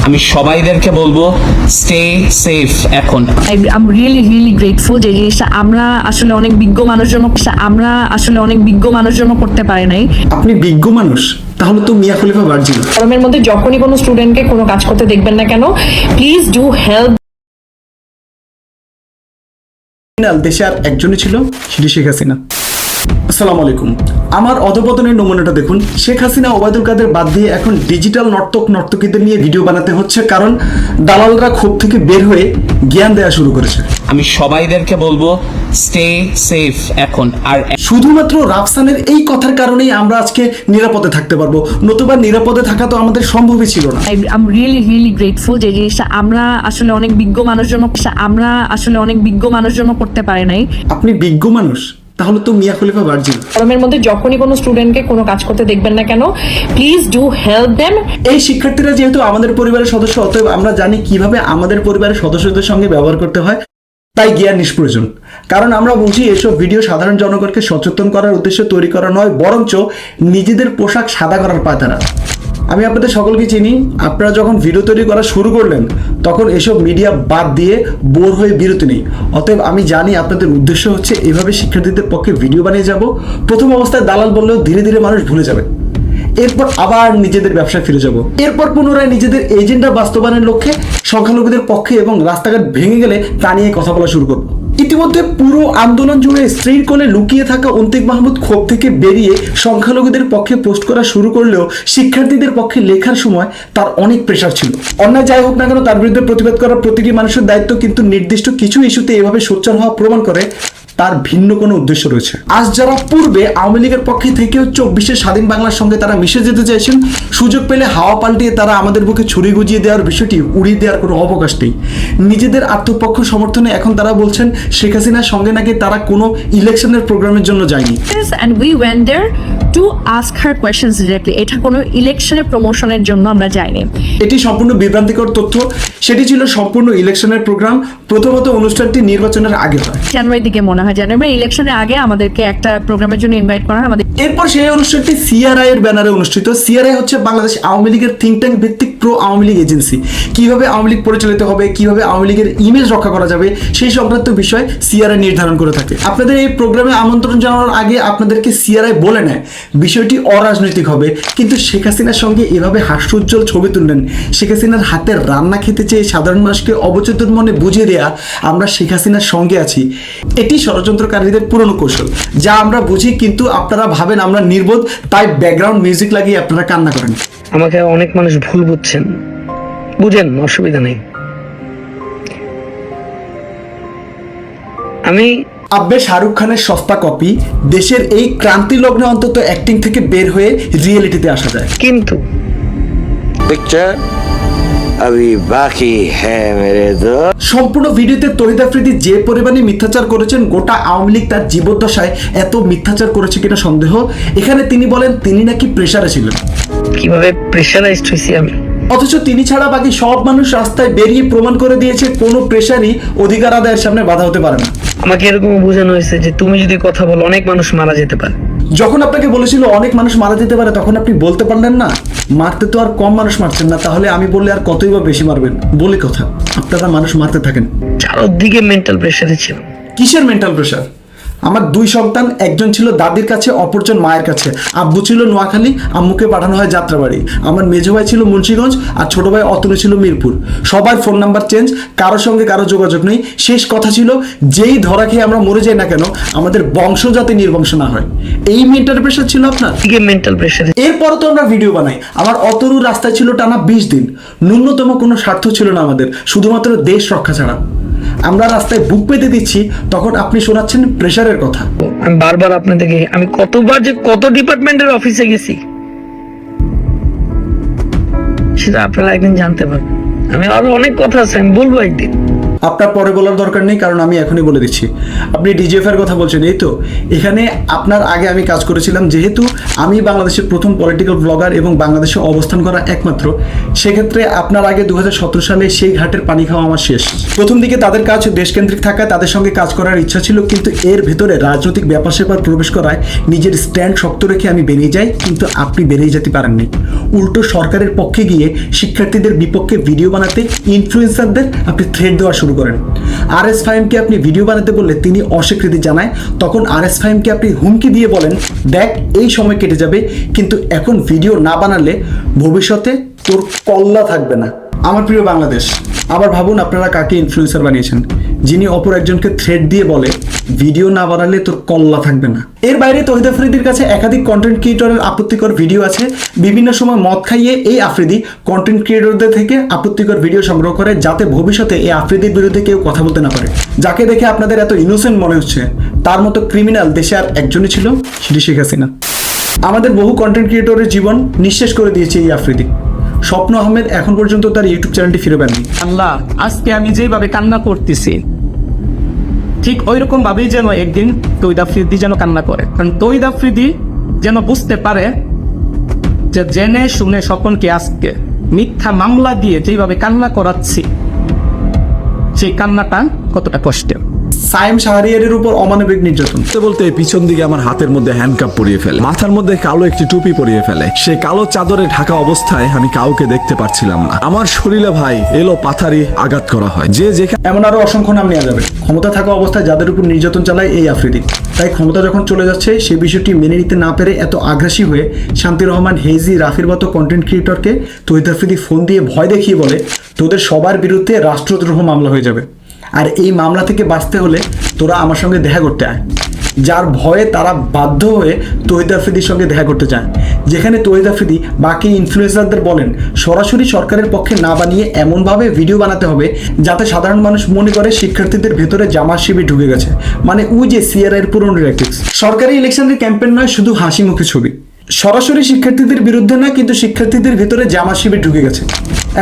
আমি সবাইদেরকে বলবো stay safe এখন। I'm really grateful যে জিনিসটা আমরা আসলে অনেক বিজ্ঞ মানুষজন করতে পারে নাই। আপনি বিজ্ঞ মানুষ, তাহলে তো মিয়া খলিফা ভার্জিন। গরমের মধ্যে যখনই কোনো স্টুডেন্টকে কোনো কাজ করতে দেখবেন না কেন, প্লিজ ডু হেল্প। দেশে আর একজনই ছিল, সেটি শেখ হাসিনা। আসসালামু আলাইকুম। আমার অধপতনের নমুনাটা দেখুন। শেখ হাসিনা, ওবায়দুল কাদের বাদ দিয়ে এখন ডিজিটাল নর্তকীদের নিয়ে ভিডিও বানাতে হচ্ছে, কারণ দালালরা ক্ষোভ থেকে বের হয়ে জ্ঞান দেওয়া শুরু করেছে। আমি সবাইদেরকে বলবো স্টে সেফ এখন। আর শুধুমাত্র রাফসানের এই কথার কারণেই আমরা আজকে নিরাপদে থাকতে পারবো, নতুবা নিরাপদে থাকা তো আমাদের সম্ভবই ছিল না। I'm really grateful যে জিনিসটা আমরা আসলে অনেক বিজ্ঞ মানুষজন করতে পারে নাই। আপনি বিজ্ঞ মানুষ, তাহলে তো মিয়া খলিফা ভার্জিন। গরমের মধ্যে যখনই কোনো স্টুডেন্টকে কোনো কাজ করতে দেখবেন না কেন, প্লিজ ডু হেল্প দেম। এই শিক্ষার্থীরা যেহেতু আমাদের পরিবারের সদস্য, অতএব আমরা জানি কিভাবে আমাদের পরিবারের সদস্যদের সঙ্গে ব্যবহার করতে হয়, তাই জ্ঞান নিষ্প্রয়োজন। কারণ আমরা বুঝি এসব ভিডিও সাধারণ জনগণকে সচেতন করার উদ্দেশ্যে তৈরি করা নয়, বরঞ্চ নিজেদের পোশাক সাদা করার পায়তারা। আমি আপনাদের সকলকে চিনি। আপনারা যখন ভিডিও তৈরি করা শুরু করলেন, তখন এসব মিডিয়া বাদ দিয়ে বোর হয়ে বিরতি নেই। অতএব আমি জানি আপনাদের উদ্দেশ্য হচ্ছে এভাবে শিক্ষার্থীদের পক্ষে ভিডিও বানিয়ে যাব। প্রথম অবস্থায় দালাল বললেও ধীরে ধীরে মানুষ ভুলে যাবে। এরপর আবার নিজেদের ব্যবসায় ফিরে যাব। এরপর পুনরায় নিজেদের এজেন্ডা বাস্তবায়নের লক্ষ্যে সংখ্যালঘুদের পক্ষে এবং রাস্তাঘাট ভেঙে গেলে তা নিয়ে কথা বলা শুরু করব। ইতিমধ্যে পুরো আন্দোলন জুড়ে স্ত্রীর কোলে লুকিয়ে থাকা অন্তিক মাহমুদ ক্ষোভ থেকে বেরিয়ে সংখ্যালঘুদের পক্ষে পোস্ট করা শুরু করলেও শিক্ষার্থীদের পক্ষে লেখার সময় তার অনেক প্রেশার ছিল। অন্যায় যাই হোক না কেন, তার বিরুদ্ধে প্রতিবাদ করার প্রতিটি মানুষের দায়িত্ব, কিন্তু নির্দিষ্ট কিছু ইস্যুতে এভাবে সোচ্চার হওয়া প্রমাণ করে তার ভিন্ন কোনো উদ্দেশ্য রয়েছে। আজ যারা পূর্বে আওয়ামী লীগের পক্ষে থেকেও 24 স্বাধীন বাংলার সঙ্গে তারা মিশে যেতে চাইছেন, সুযোগ পেলে হাওয়া পাল্টিয়ে তারা আমাদের বুকে ছুরি গুজিয়ে দেওয়ার বিষয়টি উড়িয়ে দেওয়ার কোনো অবকাশ নেই। নিজেদের আত্মপক্ষ সমর্থনে এখন তারা বলছেন শেখ হাসিনার সঙ্গে নাকি তারা কোনো ইলেকশনের প্রোগ্রামের জন্য যায়নি। And we went there to ask her questions directly. এটা কোনো ইলেকশনের প্রমোশনের জন্য আমরা যাইনি। এটি সম্পূর্ণ বিভ্রান্তিকর তথ্য। সেটি ছিল সম্পূর্ণ ইলেকশনের প্রোগ্রাম। প্রথমত অনুষ্ঠানটি নির্বাচনের আগে হয়, জানুয়ারির দিকে মনে হয়। জানুয়ারি ইলেকশনের আগে আমাদেরকে একটা প্রোগ্রামের জন্য ইনভাইট করা হয়। এরপর সেই অনুষ্ঠানটি সিআরআই এর ব্যানারে অনুষ্ঠিত। সিআরআই হচ্ছে বাংলাদেশ আওয়ামী লীগের থিঙ্ক ট্যাঙ্ক ভিত্তিক প্রো আওয়ামী লীগ এজেন্সি। কিভাবে আওয়ামী লীগ পরিচালিত হবে, কিভাবে আওয়ামী লীগের ইমেজ রক্ষা করা যাবে, সেই সংক্রান্ত বিষয় সিআরআই নির্ধারণ করে থাকে। আপনাদের এই প্রোগ্রামে আমন্ত্রণ জানানোর আগে আপনাদেরকে সিআরআই বলে নেয় বিষয়টি অরাজনৈতিক হবে, কিন্তু শেখ হাসিনার সঙ্গে এভাবে হাস্যোজ্জ্বল ছবি তুললেন। শেখ হাসিনার হাতের রান্না খেতে চেয়ে সাধারণ মানুষকে অবচেতন মনে বুঝিয়ে দেয়া আমরা শেখ হাসিনার সঙ্গে আছি। এটি ষড়যন্ত্রকারীদের পুরনো কৌশল, যা আমরা বুঝি, কিন্তু আপনারা ভাবেন আমরা নির্বোধ, তাই ব্যাকগ্রাউন্ড মিউজিক লাগিয়ে আপনারা কান্না করেন। আমাকে অনেক মানুষ ভুল বুঝছেন, বুঝেন, অসুবিধা নেই। আমি আব্বে শাহরুখ খানের সস্তা কপি। দেশের এই ক্রান্তি লগ্নে অন্তত অ্যাক্টিং থেকে বের হয়ে রিয়েলিটিতে আসা যায়। কিন্তু पिक्चर अभी बाकी है मेरे दोस्त। সম্পূর্ণ ভিডিওতে তহিদ আফ্রিদি যে পরিমাণে মিথ্যাচার করেছেন, গোটা আওয়ামী লীগ তার জীবদ্দশায় এত মিথ্যাচার করেছে কিনা সন্দেহ। এখানে তিনি বলেন তিনি নাকি প্রেসারে ছিলেন। কিভাবে প্রেশারাইজড হয়েছি আমি, অথচ তিনি ছাড়া বাকি সব মানুষ রাস্তায় বেরিয়ে প্রমাণ করে দিয়েছে কোনো প্রেসারই অধিকার আদায়ের সামনে বাধা হতে পারে না। আমাকে এরকম বোঝানো হয়েছে যে তুমি যদি কথা বলো অনেক মানুষ মারা যেতে পারে। যখন আপনাকে বলেছিল অনেক মানুষ মারা যেতে পারে, তখন আপনি বলতে পারলেন না মারতে তো আর কম মানুষ মারছেন না, তাহলে আমি বললে আর কতই বা বেশি মারবেন। বলে কথা, আপনারা মানুষ মারতে থাকেন। চারদিকে মেন্টাল প্রেশারে ছিল। কিসের মেন্টাল প্রেশার? আমার 2 সন্তান, একজন ছিল দাদির কাছে, অপরজন মায়ের কাছে। আব্বু ছিল নোয়াখালী, আম্মুকে পাঠানো হয় যাত্রাবাড়ি। আমার মেজো ভাই ছিল মুন্সিগঞ্জ, আর ছোট ভাই অতনু ছিল মিরপুর। সবার ফোন নাম্বার চেঞ্জ, কারোর সঙ্গে কারো যোগাযোগ নেই। শেষ কথা ছিল, যেই ধরা খেয়ে আমরা মরে যাই না কেন, আমাদের বংশ যাতে নির্বংশ না হয়। এই মেন্টাল প্রেশার ছিল আপনার। মেন্টাল প্রেশারে এরপরও তো আমরা ভিডিও বানাই। আমার অতনু রাস্তায় ছিল টানা 20 দিন। ন্যূনতম কোনো স্বার্থ ছিল না আমাদের, শুধুমাত্র দেশ রক্ষা ছাড়া। আমরা রাস্তায় বুক পেতে দিচ্ছি, তখন আপনি শোনাচ্ছেন প্রেশারের কথা। আমি বারবার আপনাদেরকে, আমি কতবার যে কত ডিপার্টমেন্টের অফিসে গেছি সেটা আপনারা একদিন জানতে পারবেন। আমি আরো অনেক কথা আছে, আমি বলবো একদিন। আপনার পরে বলার দরকার নেই, কারণ আমি এখনই বলে দিচ্ছি। আপনি ডিজিএফ এর কথা বলছেন, এই তো এখানে আপনার আগে আমি কাজ করেছিলাম, যেহেতু আমি বাংলাদেশের প্রথম পলিটিক্যাল ব্লগার এবং বাংলাদেশে অবস্থান করা একমাত্র, সেক্ষেত্রে আপনার আগে 2017 সালে সেই ঘাটের পানি খাওয়া আমার শেষ। প্রথম দিকে তাদের কাজ দেশকেন্দ্রিক থাকায় তাদের সঙ্গে কাজ করার ইচ্ছা ছিল, কিন্তু এর ভেতরে রাজনৈতিক ব্যাপার স্যাপার প্রবেশ করায় নিজের স্ট্যান্ড শক্ত রেখে আমি বেরিয়ে যাই, কিন্তু আপনি বেরিয়ে যেতে পারেননি। উল্টো সরকারের পক্ষে গিয়ে শিক্ষার্থীদের বিপক্ষে ভিডিও বানাতে ইনফ্লুয়েন্সারদের আপনি থ্রেড দেওয়া শুরু করেন। RS ফাহিমকে আপনি ভিডিও বানাতে বললে তিনি অস্বীকৃতি জানায়, তখন RS ফাহিমকে আপনি হুমকি দিয়ে বলেন, দেখ এই সময় কেটে যাবে, কিন্তু এখন ভিডিও না বানালে ভবিষ্যতে তোর কল্লা থাকবে না। আমার প্রিয় বাংলাদেশ, আবার ভাবুন আপনারা কাকে ইনফ্লুয়েন্সার বানিয়েছেন, যিনি অপর একজনকে থ্রেড দিয়ে বলে ভিডিও না বানালে তোর কল্লা থাকবে না। এর বাইরে তহিদ আফ্রিদির কাছে একাধিক কন্টেন্ট ক্রিয়েটরের আপত্তিকর ভিডিও আছে। বিভিন্ন সময় মদ খাইয়ে এই আফ্রিদি কন্টেন্ট ক্রিয়েটরদের থেকে আপত্তিকর ভিডিও সংগ্রহ করে, যাতে ভবিষ্যতে এই আফ্রিদির বিরুদ্ধে কেউ কথা বলতে না পারে। যাকে দেখে আপনাদের এত ইনোসেন্ট মনে হচ্ছে, তার মতো ক্রিমিনাল দেশে আর একজনই ছিল, সেটি শেখ হাসিনা। আমাদের বহু কন্টেন্ট ক্রিয়েটরের জীবন নিঃশেষ করে দিয়েছে এই আফ্রিদি। স্বপ্ন আহমেদ এখন পর্যন্ত তার ইউটিউব চ্যানেলটি ফিরে পাননি। আল্লাহ, আজকে আমি যেভাবে কান্না করতেছি ঠিক ওই রকম ভাবেই যেন একদিন তহিদ আফ্রিদি যেন কান্না করে, কারণ তহিদ আফ্রিদি যেন বুঝতে পারে যে জেনে শুনে স্বপনকে আজকে মিথ্যা মামলা দিয়ে যেভাবে কান্না করাচ্ছি, সেই কান্নাটা কতটা কষ্টের। সাইম শাহরিয়ারের উপর অমানবিক নির্যাতন। বলতে বলতে পিছন দিকে আমার হাতের মধ্যে হ্যান্ডকাপ পরিয়ে ফেলে, মাথার মধ্যে কালো একটি টুপি পরিয়ে ফেলে। সেই কালো চাদরে ঢাকা অবস্থায় আমি কাউকে দেখতে পারছিলাম না। আমার শরীরে ভাই এলো পাথারি আঘাত করা হয়, যে যেখানে এমন আরো অসংখ্য নাম নেওয়া যাবে। ক্ষমতা থাকা অবস্থায় যাদের উপর নির্যাতন চালায় এই আফ্রিদি, তাই ক্ষমতা যখন চলে যাচ্ছে সেই বিষয়টি মেনে নিতে না পেরে এত আগ্রাসী হয়ে শান্তির রহমান, হেজি, রাফির মতো কন্টেন্ট ক্রিয়েটরকে তহিদ আফ্রিদি ফোন দিয়ে ভয় দেখিয়ে বলে তোদের সবার বিরুদ্ধে রাষ্ট্রদ্রোহ মামলা হয়ে যাবে, আর এই মামলা থেকে বাঁচতে হলে তোরা আমার সঙ্গে দেখা করতে আয়। যার ভয়ে তারা বাধ্য হয়ে তহিদ আফ্রিদির সঙ্গে দেখা করতে চায়, যেখানে তহিদ আফ্রিদি বাকি ইনফ্লুয়েন্সারদের বলেন সরাসরি সরকারের পক্ষে না বানিয়ে এমনভাবে ভিডিও বানাতে হবে যাতে সাধারণ মানুষ মনে করে শিক্ষার্থীদের ভেতরে জামাত শিবির ঢুকে গেছে, মানে ওই যে সিআরআই এর পুরনো ট্যাকটিক্স। সরকারি ইলেকশনের ক্যাম্পেইন নয় শুধু হাসি মুখে ছবি, সরাসরি শিক্ষার্থীদের বিরুদ্ধে না, কিন্তু শিক্ষার্থীদের ভেতরে জামাত শিবির ঢুকে গেছে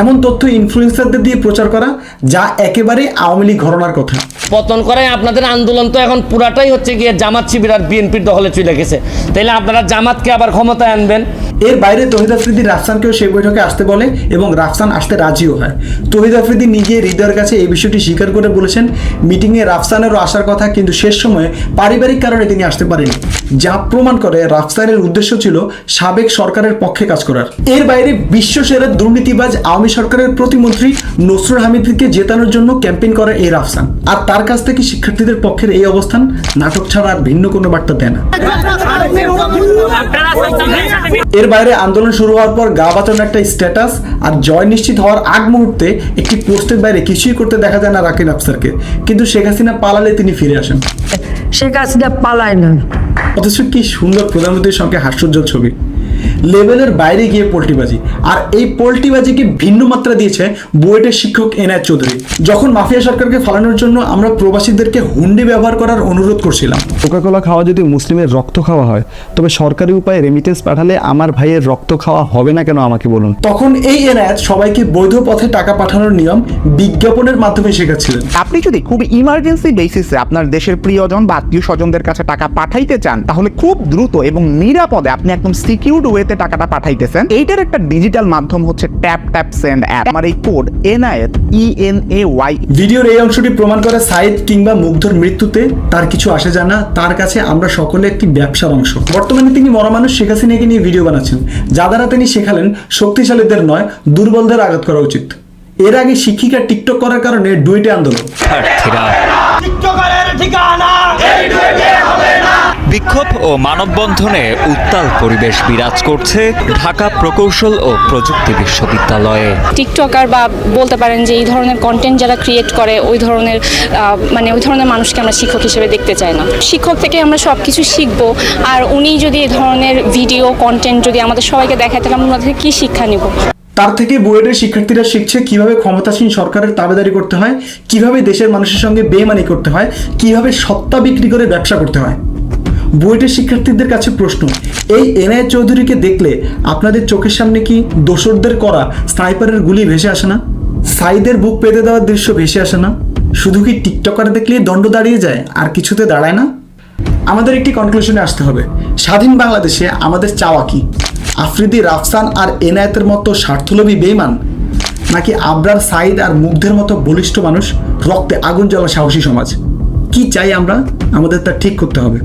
এমন তথ্য ইনফ্লুয়েন্সারদের দিয়ে প্রচার করা, যা একেবারে আওয়ামী লীগ ঘটনার কথা। পতন করায় আপনাদের আন্দোলন তো এখন পুরাটাই হচ্ছে গিয়ে জামাত শিবির আর বিএনপির দখলে চলে গেছে, তাইলে আপনারা জামাতকে আবার ক্ষমতায় আনবেন। এর বাইরে তহিদ আফ্রিদি রাফসানকেও সেই বৈঠকে আসতে বলে এবং রাফসান আসতে রাজিও হয়। তহিদ আফ্রিদি নিজে হৃদয়ের কাছে এই বিষয়টি স্বীকার করে বলেছেন মিটিংয়ে রাফসানেরও আসার কথা, কিন্তু শেষ সময়ে পারিবারিক কারণে তিনি আসতে পারেননি, যা প্রমাণ করে রাফসানের উদ্দেশ্য ছিল সাবেক সরকারের পক্ষে কাজ করার। এর বাইরে বিশ্বসেরা দুর্নীতিবাজ আওয়ামী সরকারের প্রতিমন্ত্রী নসরুল হামিদকে জেতানোর জন্য ক্যাম্পেইন করে এই রাফসান, আর তার কাছ থেকে শিক্ষার্থীদের পক্ষের এই অবস্থান নাটক ছাড়া আর ভিন্ন কোনো বার্তা দেয় না। এর বাইরে আন্দোলন শুরু হওয়ার পর গা বাঁচানোর একটা স্ট্যাটাস আর জয় নিশ্চিত হওয়ার আগ মুহূর্তে একটি পোস্টের বাইরে কিছুই করতে দেখা যায় না রাকিব আফসারকে, কিন্তু শেখ হাসিনা পালালে তিনি ফিরে আসেন। শেখ হাসিনা পালায় না, অথচ কি সুন্দর প্রধানমন্ত্রীর সঙ্গে হাস্যোজ্জ্বল ছবি। লেভেলের বাইরে গিয়ে পোল্টিবাজি, আর এই পোল্টিবাজিকে ভিন্ন মাত্রা দিয়েছে বুয়েটের শিক্ষক এনায়েত চৌধুরী। যখন মাফিয়া সরকারকে ফালানোর জন্য আমরা প্রবাসীদেরকে হুন্ডি ব্যবহার করার অনুরোধ করছিলাম, কোকাকোলা খাওয়া যদি মুসলিমের রক্ত খাওয়া হয়, তবে সরকারি উপায়ে রেমিটেন্স পাঠালে আমার ভাইয়ের রক্ত খাওয়া হবে না কেন আমাকে বলুন। তখন এই এনায়েত সবাইকে বৈধ পথে টাকা পাঠানোর নিয়ম বিজ্ঞাপনের মাধ্যমে শেখাচ্ছিলেন। আপনি যদি খুব ইমার্জেন্সি বেসিসে আপনার দেশের প্রিয়জন বা আত্মীয় স্বজনদের কাছে টাকা পাঠাইতে চান, তাহলে খুব দ্রুত এবং নিরাপদে আপনি একদম সিকিউরড ওয়েতে টাকাটা পাঠাইতেছেন। এইটার একটা ডিজিটাল মাধ্যম হচ্ছে ট্যাপ ট্যাপ সেন্ড অ্যাপ। আমার এই কোড এনায়েত ENAY। ভিডিওর এই অংশটি প্রমাণ করে সাইদ কিংবা মুগ্ধর মৃত্যুতে তার কিছু আসে যায় না, তার কাছে আমরা সকলে একটি ব্যবসার অংশ। বর্তমানে তিনি মরা মানুষ শেখ হাসিনাকে নিয়ে ভিডিও বানাচ্ছেন, যা দ্বারা তিনি শেখালেন শক্তিশালীদের নয় দুর্বলদের আঘাত করা উচিত। এর আগে শিক্ষিকা টিকটক করার কারণে ডুয়েটে আন্দোলন। বিক্ষোভ ও মানববন্ধনে উত্তাল পরিবেশ বিরাজ করছে ঢাকা প্রকৌশল ও প্রযুক্তি বিশ্ববিদ্যালয়ে। টিকটকার বা বলতে পারেন যে এই ধরনের কন্টেন্ট যারা ক্রিয়েট করে ওই ধরনের ওই ধরনের মানুষকে আমরা শিক্ষক হিসেবে দেখতে চাই না। শিক্ষক থেকে আমরা সব কিছু শিখবো, আর উনি যদি এই ধরনের ভিডিও কন্টেন্ট যদি আমাদের সবাইকে দেখায়, তাহলে আমরা থেকে কী শিক্ষা নিব? তার থেকে বুয়েটের শিক্ষার্থীরা শিখছে কিভাবে ক্ষমতাসীন সরকারের তাবেদারি করতে হয়, কিভাবে দেশের মানুষের সঙ্গে বেইমানি করতে হয়, কিভাবে সত্তা বিক্রি করে ব্যবসা করতে হয়। বুয়েটের শিক্ষার্থীদের কাছে প্রশ্ন, এই এনায়েত চৌধুরীকে দেখলে আপনাদের চোখের সামনে কি দোসরদের করা স্নাইপারের গুলি ভেসে আসে না? সাইদের বুক পেতে দেওয়ার দৃশ্য ভেসে আসে না? শুধু কি টিকটকার দেখলেই দণ্ড দাঁড়িয়ে যায় আর কিছুতে দাঁড়ায় না? আমাদের একটি কনক্লুশনে আসতে হবে। স্বাধীন বাংলাদেশে আমাদের চাওয়া কি? আফ্রিদি, রাফসান আর এনায়েতের মতো স্বার্থলোভী বেঈমান, নাকি আবরার, সাইদ আর মুগ্ধের মতো বলিষ্ঠ মানুষ, রক্তে আগুন জ্বালা সাহসী সমাজ? কি চাই আমরা? আমাদের তা ঠিক করতে হবে।